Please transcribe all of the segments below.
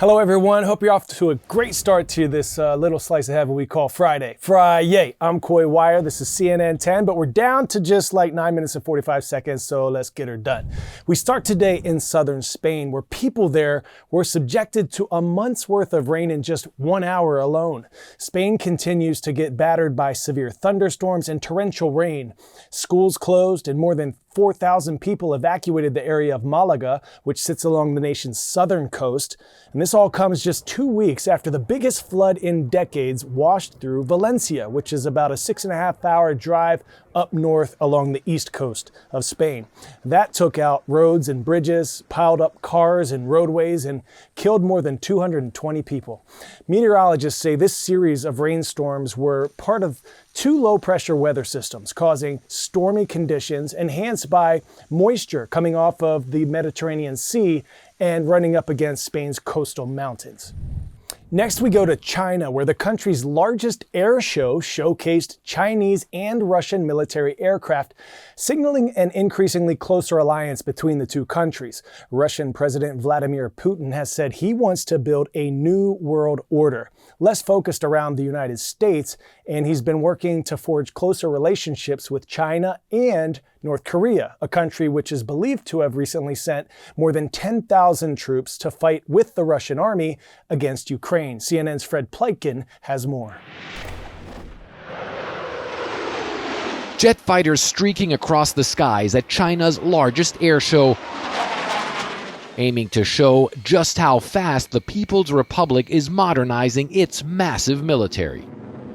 Hello everyone, hope you're off to a great start to this little slice of heaven we call Friday. Friday, I'm Coy Wire, this is CNN 10, but we're down to just like 9 minutes and 45 seconds, so let's get her done. We start today in southern Spain, where people there were subjected to a month's worth of rain in just 1 hour alone. Spain continues to get battered by severe thunderstorms and torrential rain. Schools closed and more than 4,000 people evacuated the area of Malaga, which sits along the nation's southern coast. And this all comes just 2 weeks after the biggest flood in decades washed through Valencia, which is about a 6.5-hour drive up north along the east coast of Spain. That took out roads and bridges, piled up cars and roadways, and killed more than 220 people. Meteorologists say this series of rainstorms were part of two low-pressure weather systems causing stormy conditions enhanced by moisture coming off of the Mediterranean Sea and running up against Spain's coastal mountains. Next, we go to China, where the country's largest air show showcased Chinese and Russian military aircraft, signaling an increasingly closer alliance between the two countries. Russian President Vladimir Putin has said he wants to build a new world order, less focused around the United States, and he's been working to forge closer relationships with China and North Korea, a country which is believed to have recently sent more than 10,000 troops to fight with the Russian army against Ukraine. CNN's Fred Pleitgen has more. Jet fighters streaking across the skies at China's largest air show, aiming to show just how fast the People's Republic is modernizing its massive military.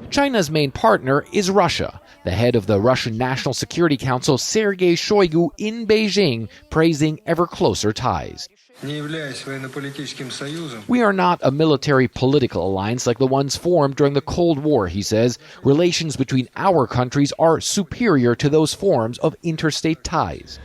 China's main partner is Russia. The head of the Russian National Security Council, Sergei Shoigu, in Beijing, praising ever closer ties. We are not a military political alliance like the ones formed during the Cold War, he says. Relations between our countries are superior to those forms of interstate ties.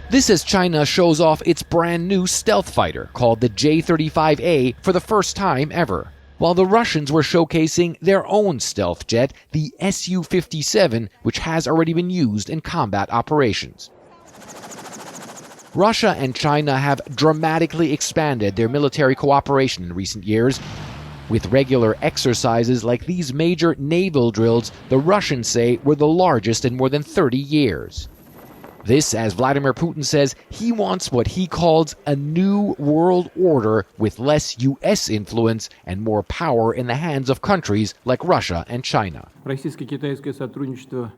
This as China shows off its brand new stealth fighter, called the J-35A, for the first time ever, while the Russians were showcasing their own stealth jet, the Su-57, which has already been used in combat operations. Russia and China have dramatically expanded their military cooperation in recent years. With regular exercises like these major naval drills, the Russians say were the largest in more than 30 years. This, as Vladimir Putin says, he wants what he calls a new world order with less U.S. influence and more power in the hands of countries like Russia and China.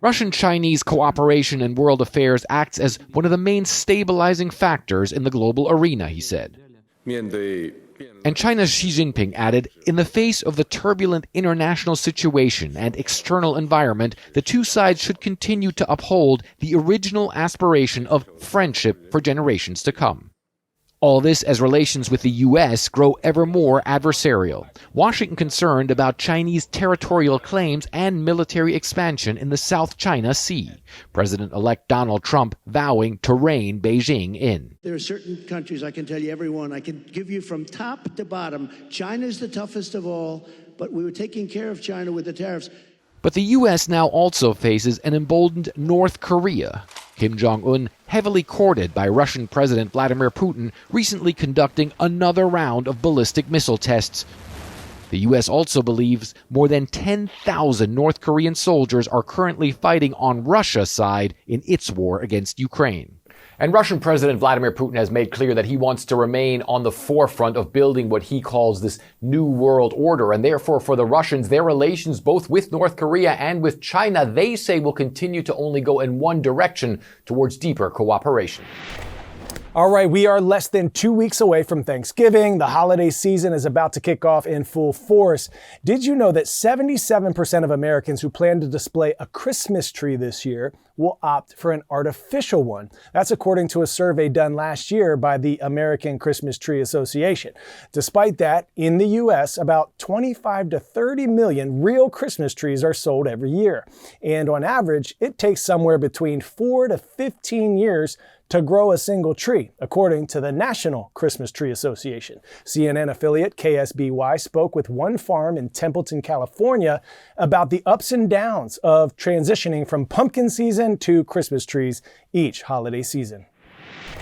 Russian-Chinese cooperation in world affairs acts as one of the main stabilizing factors in the global arena, he said. And China's Xi Jinping added, in the face of the turbulent international situation and external environment, the two sides should continue to uphold the original aspiration of friendship for generations to come. All this as relations with the U.S. grow ever more adversarial. Washington concerned about Chinese territorial claims and military expansion in the South China Sea. President-elect Donald Trump vowing to rein Beijing in. There are certain countries, I can tell you everyone, I can give you from top to bottom. China's the toughest of all, but we were taking care of China with the tariffs. But the U.S. now also faces an emboldened North Korea. Kim Jong-un, heavily courted by Russian President Vladimir Putin, recently conducting another round of ballistic missile tests. The U.S. also believes more than 10,000 North Korean soldiers are currently fighting on Russia's side in its war against Ukraine. And Russian President Vladimir Putin has made clear that he wants to remain on the forefront of building what he calls this new world order. And therefore, for the Russians, their relations both with North Korea and with China, they say, will continue to only go in one direction, towards deeper cooperation. All right, we are less than 2 weeks away from Thanksgiving. The holiday season is about to kick off in full force. Did you know that 77% of Americans who plan to display a Christmas tree this year will opt for an artificial one? That's according to a survey done last year by the American Christmas Tree Association. Despite that, in the U.S., about 25 to 30 million real Christmas trees are sold every year. And on average, it takes somewhere between 4 to 15 years to grow a single tree, according to the National Christmas Tree Association. CNN affiliate KSBY spoke with one farm in Templeton, California, about the ups and downs of transitioning from pumpkin season to Christmas trees each holiday season.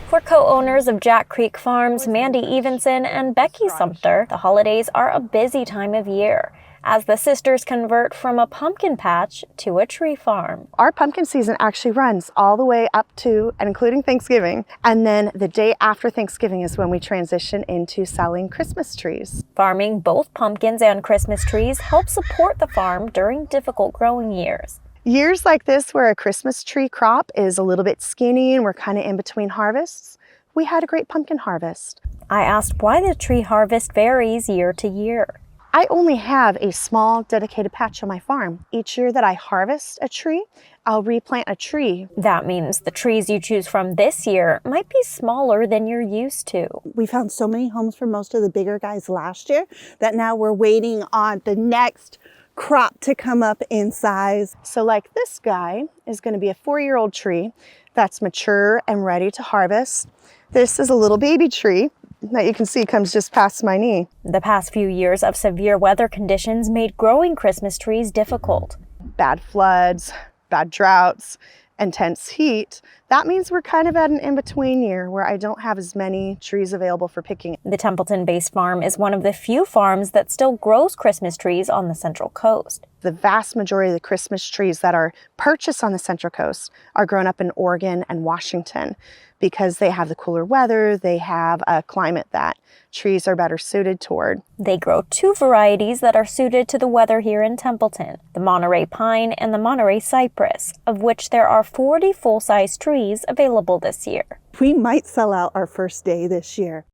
For co-owners of Jack Creek Farms, Mandy Evenson and Becky Sumter, the holidays are a busy time of year as the sisters convert from a pumpkin patch to a tree farm. Our pumpkin season actually runs all the way up to and including Thanksgiving, and then the day after Thanksgiving is when we transition into selling Christmas trees. Farming both pumpkins and Christmas trees helps support the farm during difficult growing years. Years like this where a Christmas tree crop is a little bit skinny and we're kind of in between harvests, we had a great pumpkin harvest. I asked why the tree harvest varies year to year. I only have a small dedicated patch on my farm. Each year that I harvest a tree, I'll replant a tree. That means the trees you choose from this year might be smaller than you're used to. We found so many homes for most of the bigger guys last year that now we're waiting on the next crop to come up in size. So like this guy is going to be a 4-year-old tree that's mature and ready to harvest. This is a little baby tree that you can see comes just past my knee. The past few years of severe weather conditions made growing Christmas trees difficult. Bad floods, bad droughts, intense heat. That means we're kind of at an in-between year where I don't have as many trees available for picking. The Templeton-based farm is one of the few farms that still grows Christmas trees on the Central Coast. The vast majority of the Christmas trees that are purchased on the Central Coast are grown up in Oregon and Washington because they have the cooler weather, they have a climate that trees are better suited toward. They grow 2 varieties that are suited to the weather here in Templeton, the Monterey Pine and the Monterey Cypress, of which there are 40 full-size trees available this year. We might sell out our first day this year.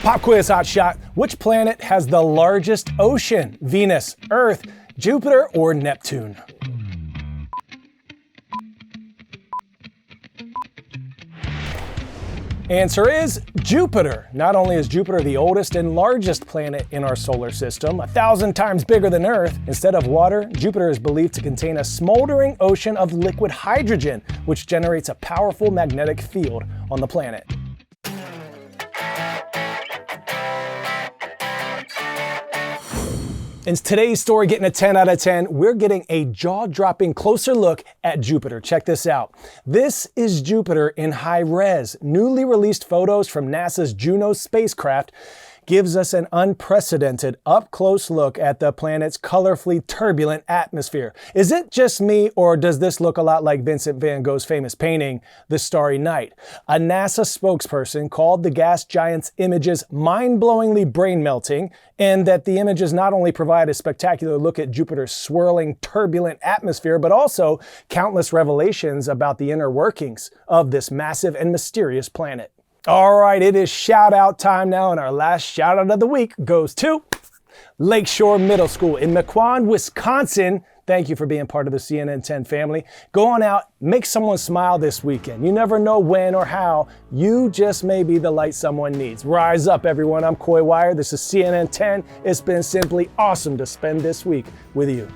Pop quiz hot shot. Which planet has the largest ocean? Venus, Earth, Jupiter, or Neptune? Answer is Jupiter. Not only is Jupiter the oldest and largest planet in our solar system, 1,000 times bigger than Earth, instead of water, Jupiter is believed to contain a smoldering ocean of liquid hydrogen, which generates a powerful magnetic field on the planet. In today's story, getting a 10 out of 10, we're getting a jaw-dropping closer look at Jupiter. Check this out. This is Jupiter in high res. Newly released photos from NASA's Juno spacecraft gives us an unprecedented up-close look at the planet's colorfully turbulent atmosphere. Is it just me, or does this look a lot like Vincent van Gogh's famous painting, The Starry Night? A NASA spokesperson called the gas giant's images mind-blowingly brain-melting, and that the images not only provide a spectacular look at Jupiter's swirling, turbulent atmosphere, but also countless revelations about the inner workings of this massive and mysterious planet. All right, it is shout out time now, and our last shout out of the week goes to Lakeshore Middle School in Mequon, Wisconsin. Thank you for being part of the CNN 10 family. Go on out, make someone smile this weekend. You never know when or how. You just may be the light someone needs. Rise up, everyone. I'm Coy Wire. This is CNN 10. It's been simply awesome to spend this week with you.